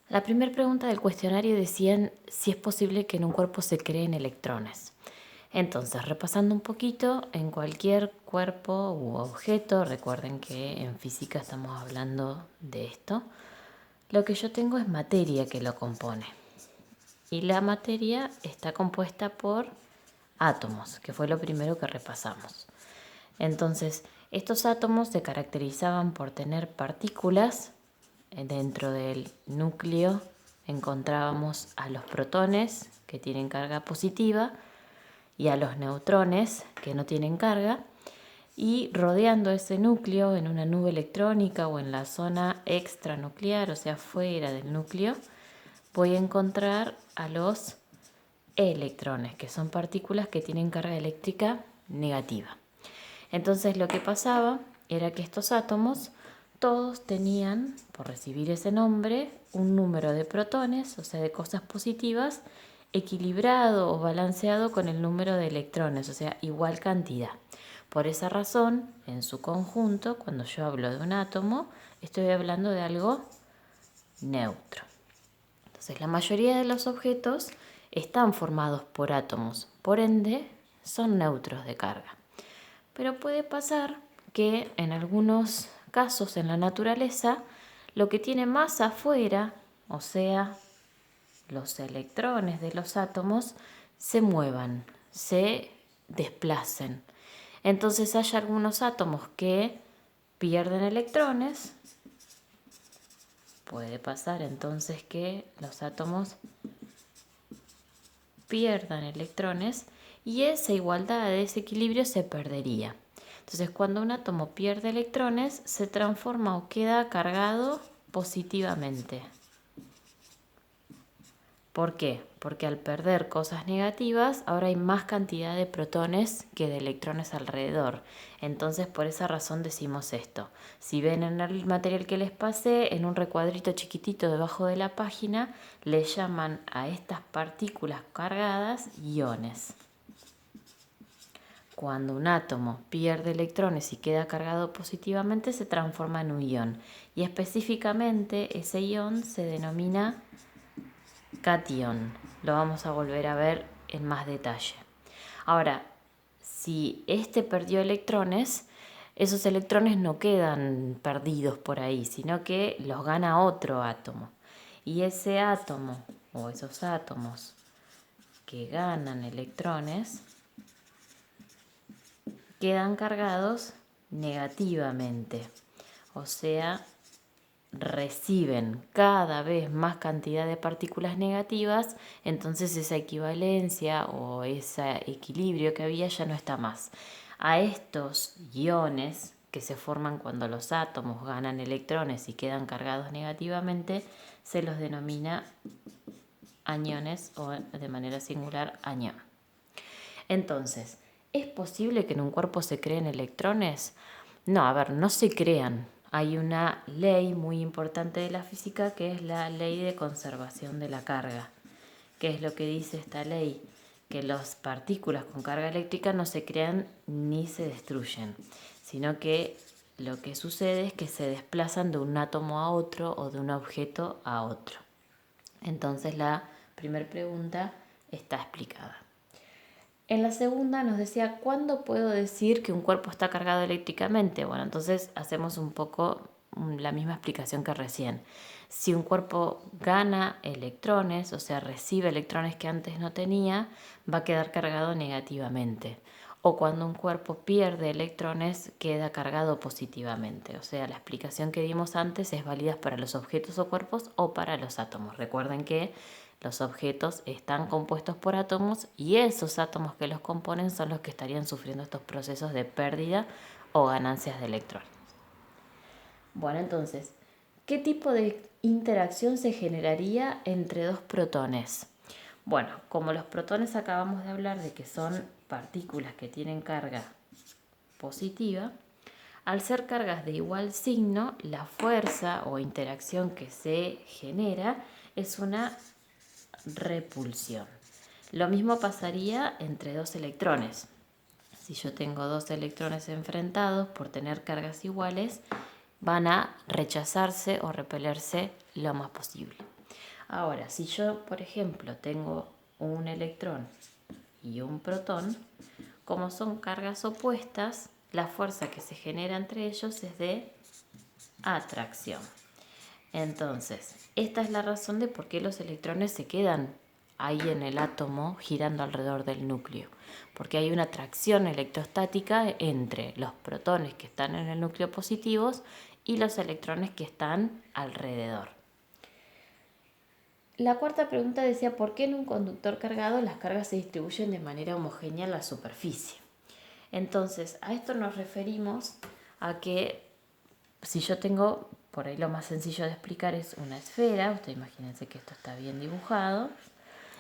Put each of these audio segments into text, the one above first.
La primera pregunta del cuestionario decían si es posible que en un cuerpo se creen electrones. Entonces, repasando un poquito, en cualquier cuerpo u objeto, recuerden que en física estamos hablando de esto, lo que yo tengo es materia que lo compone. Y la materia está compuesta por átomos, que fue lo primero que repasamos. Entonces, estos átomos se caracterizaban por tener partículas. Dentro del núcleo encontrábamos a los protones, que tienen carga positiva, y a los neutrones, que no tienen carga. Y rodeando ese núcleo, en una nube electrónica o en la zona extranuclear, o sea, fuera del núcleo, voy a encontrar a los electrones, que son partículas que tienen carga eléctrica negativa. Entonces lo que pasaba era que estos átomos todos tenían, por recibir ese nombre, un número de protones, o sea, de cosas positivas, equilibrado o balanceado con el número de electrones, o sea, igual cantidad. Por esa razón, en su conjunto, cuando yo hablo de un átomo, estoy hablando de algo neutro. Entonces, la mayoría de los objetos están formados por átomos, por ende, son neutros de carga. Pero puede pasar que en algunos casos en la naturaleza, lo que tiene más afuera, o sea, los electrones de los átomos, se muevan, se desplacen. Entonces hay algunos átomos que pierden electrones. Puede pasar entonces que los átomos pierdan electrones y esa igualdad de desequilibrio se perdería. Entonces, cuando un átomo pierde electrones, se transforma o queda cargado positivamente. ¿Por qué? Porque al perder cosas negativas, ahora hay más cantidad de protones que de electrones alrededor. Entonces, por esa razón decimos esto. Si ven en el material que les pasé, en un recuadrito chiquitito debajo de la página, le llaman a estas partículas cargadas iones. Cuando un átomo pierde electrones y queda cargado positivamente, se transforma en un ion. Y específicamente ese ion se denomina cation. Lo vamos a volver a ver en más detalle. Ahora, si este perdió electrones, esos electrones no quedan perdidos por ahí, sino que los gana otro átomo. Y ese átomo o esos átomos que ganan electrones quedan cargados negativamente, o sea, reciben cada vez más cantidad de partículas negativas, entonces esa equivalencia o ese equilibrio que había ya no está más. A estos iones que se forman cuando los átomos ganan electrones y quedan cargados negativamente, se los denomina aniones o de manera singular anión. Entonces, ¿es posible que en un cuerpo se creen electrones? No, a ver, no se crean. Hay una ley muy importante de la física que es la ley de conservación de la carga. ¿Qué es lo que dice esta ley? Que las partículas con carga eléctrica no se crean ni se destruyen, sino que lo que sucede es que se desplazan de un átomo a otro o de un objeto a otro. Entonces la primera pregunta está explicada. En la segunda nos decía, ¿cuándo puedo decir que un cuerpo está cargado eléctricamente? Bueno, entonces hacemos un poco la misma explicación que recién. Si un cuerpo gana electrones, o sea, recibe electrones que antes no tenía, va a quedar cargado negativamente. O cuando un cuerpo pierde electrones, queda cargado positivamente. O sea, la explicación que dimos antes es válida para los objetos o cuerpos o para los átomos. Recuerden que los objetos están compuestos por átomos y esos átomos que los componen son los que estarían sufriendo estos procesos de pérdida o ganancias de electrones. Bueno, entonces, ¿qué tipo de interacción se generaría entre dos protones? Bueno, como los protones acabamos de hablar de que son partículas que tienen carga positiva, al ser cargas de igual signo, la fuerza o interacción que se genera es una repulsión. Lo mismo pasaría entre dos electrones. Si yo tengo dos electrones enfrentados por tener cargas iguales, van a rechazarse o repelerse lo más posible. Ahora, si yo, por ejemplo, tengo un electrón y un protón, como son cargas opuestas, la fuerza que se genera entre ellos es de atracción. Entonces, esta es la razón de por qué los electrones se quedan ahí en el átomo girando alrededor del núcleo. Porque hay una atracción electrostática entre los protones que están en el núcleo positivos y los electrones que están alrededor. La cuarta pregunta decía, ¿por qué en un conductor cargado las cargas se distribuyen de manera homogénea en la superficie? Entonces, a esto nos referimos a que si yo tengo, por ahí lo más sencillo de explicar es una esfera, ustedes imagínense que esto está bien dibujado,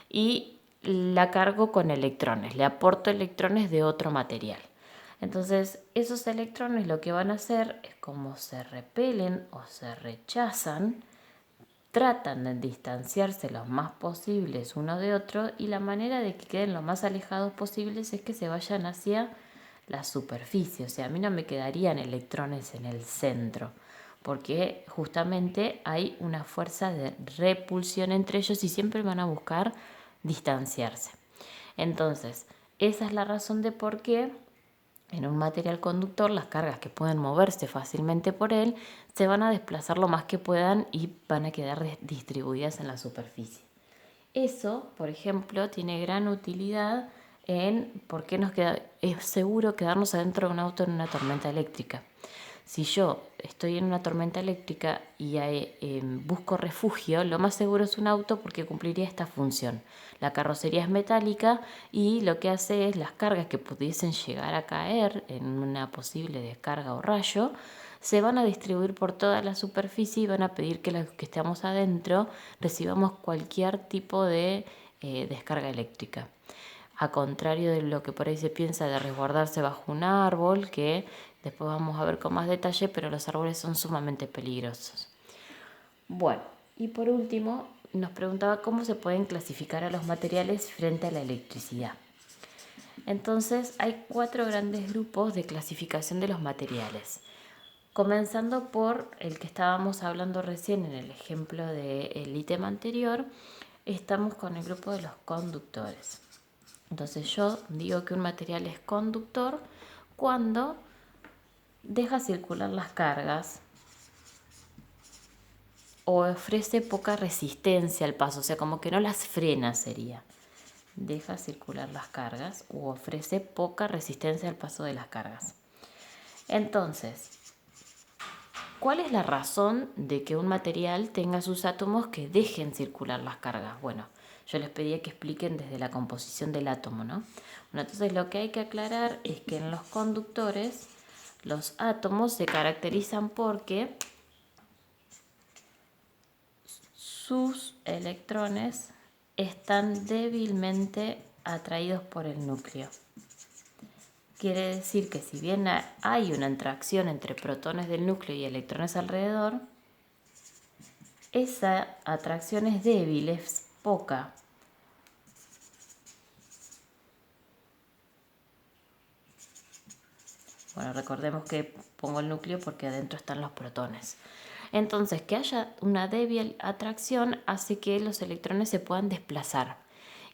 y la cargo con electrones, le aporto electrones de otro material. Entonces, esos electrones lo que van a hacer es como se repelen o se rechazan, tratan de distanciarse lo más posibles uno de otro y la manera de que queden lo más alejados posibles es que se vayan hacia la superficie. O sea, a mí no me quedarían electrones en el centro porque justamente hay una fuerza de repulsión entre ellos y siempre van a buscar distanciarse. Entonces, esa es la razón de por qué en un material conductor las cargas que pueden moverse fácilmente por él se van a desplazar lo más que puedan y van a quedar distribuidas en la superficie. Eso, por ejemplo, tiene gran utilidad en por qué es seguro quedarnos adentro de un auto en una tormenta eléctrica. Si yo estoy en una tormenta eléctrica y busco refugio, lo más seguro es un auto porque cumpliría esta función. La carrocería es metálica y lo que hace es las cargas que pudiesen llegar a caer en una posible descarga o rayo, se van a distribuir por toda la superficie y van a pedir que los que estamos adentro recibamos cualquier tipo de descarga eléctrica. A contrario de lo que por ahí se piensa de resguardarse bajo un árbol, que después vamos a ver con más detalle, pero los árboles son sumamente peligrosos. Bueno, y por último nos preguntaba cómo se pueden clasificar a los materiales frente a la electricidad. Entonces hay 4 grandes grupos de clasificación de los materiales. Comenzando por el que estábamos hablando recién en el ejemplo del ítem anterior, estamos con el grupo de los conductores. Entonces yo digo que un material es conductor cuando deja circular las cargas o ofrece poca resistencia al paso, o sea, como que no las frena sería. Deja circular las cargas o ofrece poca resistencia al paso de las cargas. Entonces, ¿cuál es la razón de que un material tenga sus átomos que dejen circular las cargas? Bueno, yo les pedía que expliquen desde la composición del átomo, ¿no? Bueno, entonces lo que hay que aclarar es que en los conductores los átomos se caracterizan porque sus electrones están débilmente atraídos por el núcleo. Quiere decir que si bien hay una interacción entre protones del núcleo y electrones alrededor, esa atracción es débil, es poca. Bueno, recordemos que pongo el núcleo porque adentro están los protones. Entonces, que haya una débil atracción hace que los electrones se puedan desplazar.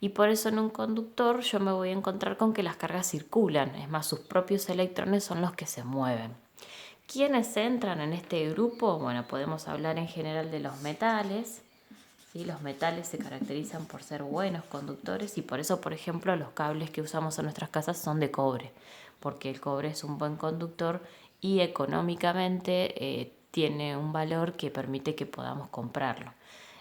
Y por eso en un conductor yo me voy a encontrar con que las cargas circulan. Es más, sus propios electrones son los que se mueven. ¿Quiénes entran en este grupo? Bueno, podemos hablar en general de los metales. ¿Sí? Los metales se caracterizan por ser buenos conductores y por eso, por ejemplo, los cables que usamos en nuestras casas son de cobre, porque el cobre es un buen conductor y económicamente tiene un valor que permite que podamos comprarlo.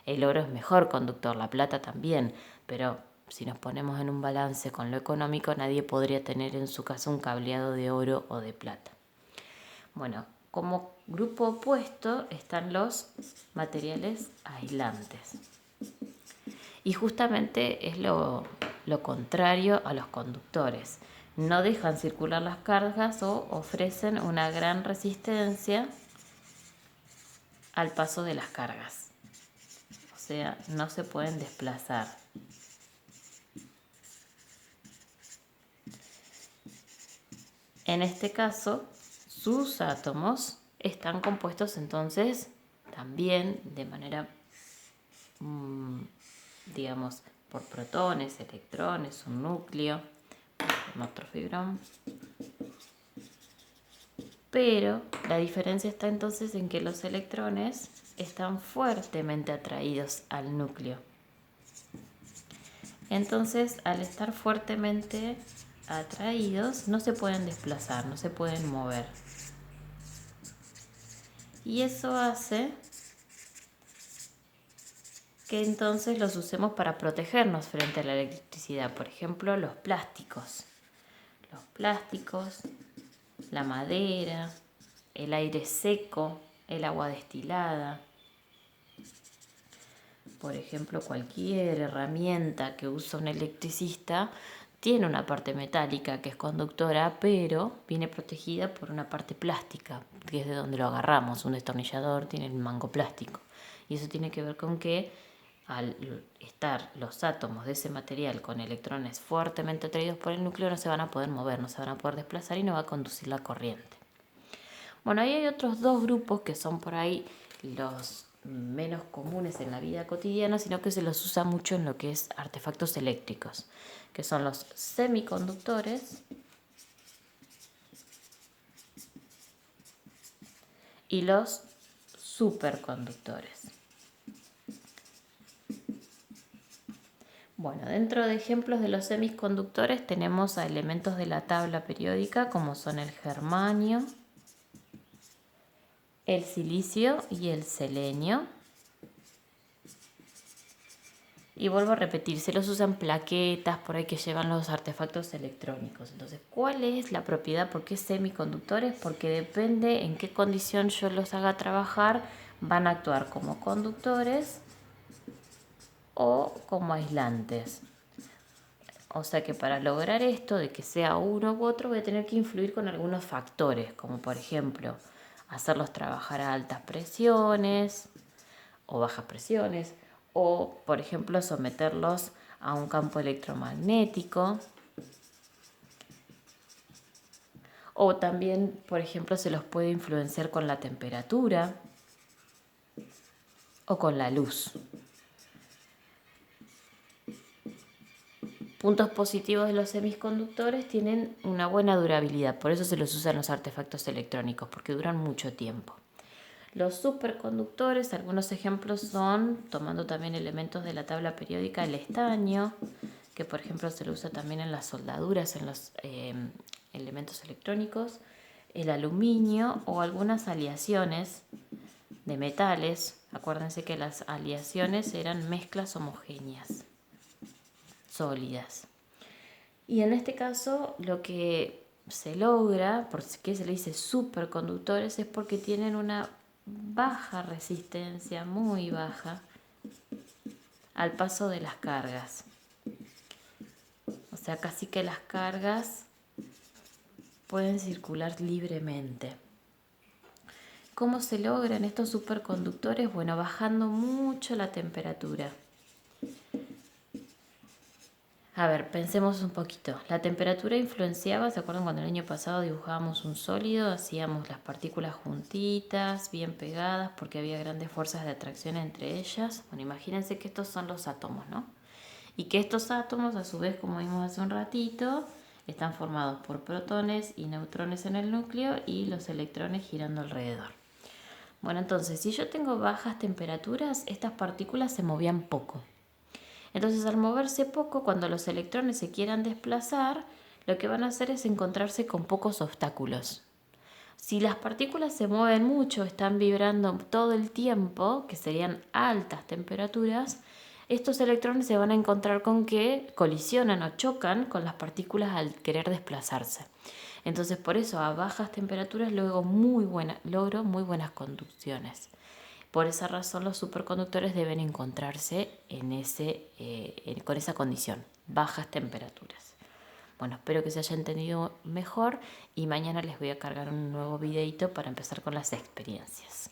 El oro es mejor conductor, la plata también, pero si nos ponemos en un balance con lo económico, nadie podría tener en su casa un cableado de oro o de plata. Bueno, como grupo opuesto están los materiales aislantes. Y justamente es lo contrario a los conductores. No dejan circular las cargas o ofrecen una gran resistencia al paso de las cargas. O sea, no se pueden desplazar. En este caso, sus átomos están compuestos entonces también de manera digamos, por protones, electrones, un núcleo, otro fibrón. Pero la diferencia está entonces en que los electrones están fuertemente atraídos al núcleo. Entonces, al estar fuertemente atraídos, no se pueden desplazar, no se pueden mover. Y eso hace que entonces los usemos para protegernos frente a la electricidad. Por ejemplo, los plásticos. Los plásticos, la madera, el aire seco, el agua destilada. Por ejemplo, cualquier herramienta que usa un electricista tiene una parte metálica que es conductora, pero viene protegida por una parte plástica, que es de donde lo agarramos. Un destornillador tiene el mango plástico. Y eso tiene que ver con que al estar los átomos de ese material con electrones fuertemente atraídos por el núcleo no se van a poder mover, no se van a poder desplazar y no va a conducir la corriente. Bueno, ahí hay otros dos grupos que son por ahí los menos comunes en la vida cotidiana, sino que se los usa mucho en lo que es artefactos eléctricos, que son los semiconductores y los superconductores. Bueno, dentro de ejemplos de los semiconductores tenemos a elementos de la tabla periódica como son el germanio, el silicio y el selenio. Y vuelvo a repetir, se los usan plaquetas por ahí que llevan los artefactos electrónicos. Entonces, ¿cuál es la propiedad? ¿Por qué semiconductores? Porque depende en qué condición yo los haga trabajar, van a actuar como conductores o como aislantes. O sea que para lograr esto de que sea uno u otro voy a tener que influir con algunos factores, como por ejemplo hacerlos trabajar a altas presiones o bajas presiones, o por ejemplo someterlos a un campo electromagnético, o también por ejemplo se los puede influenciar con la temperatura o con la luz. Puntos positivos de los semiconductores tienen una buena durabilidad, por eso se los usan los artefactos electrónicos, porque duran mucho tiempo. Los superconductores, algunos ejemplos son, tomando también elementos de la tabla periódica, el estaño, que por ejemplo se lo usa también en las soldaduras, en los elementos electrónicos, el aluminio o algunas aleaciones de metales. Acuérdense que las aleaciones eran mezclas homogéneas, sólidas. Y en este caso lo que se logra, por qué se le dice superconductores, es porque tienen una baja resistencia, muy baja, al paso de las cargas. O sea, casi que las cargas pueden circular libremente. ¿Cómo se logran estos superconductores? Bueno, bajando mucho la temperatura. A ver, pensemos un poquito. La temperatura influenciaba, ¿se acuerdan cuando el año pasado dibujábamos un sólido? Hacíamos las partículas juntitas, bien pegadas, porque había grandes fuerzas de atracción entre ellas. Bueno, imagínense que estos son los átomos, ¿no? Y que estos átomos, a su vez, como vimos hace un ratito, están formados por protones y neutrones en el núcleo y los electrones girando alrededor. Bueno, entonces, si yo tengo bajas temperaturas, estas partículas se movían poco. Entonces, al moverse poco, cuando los electrones se quieran desplazar, lo que van a hacer es encontrarse con pocos obstáculos. Si las partículas se mueven mucho, están vibrando todo el tiempo, que serían altas temperaturas, estos electrones se van a encontrar con que colisionan o chocan con las partículas al querer desplazarse. Entonces, por eso a bajas temperaturas logro muy buenas conducciones. Por esa razón los superconductores deben encontrarse con esa condición, bajas temperaturas. Bueno, espero que se haya entendido mejor y mañana les voy a cargar un nuevo videito para empezar con las experiencias.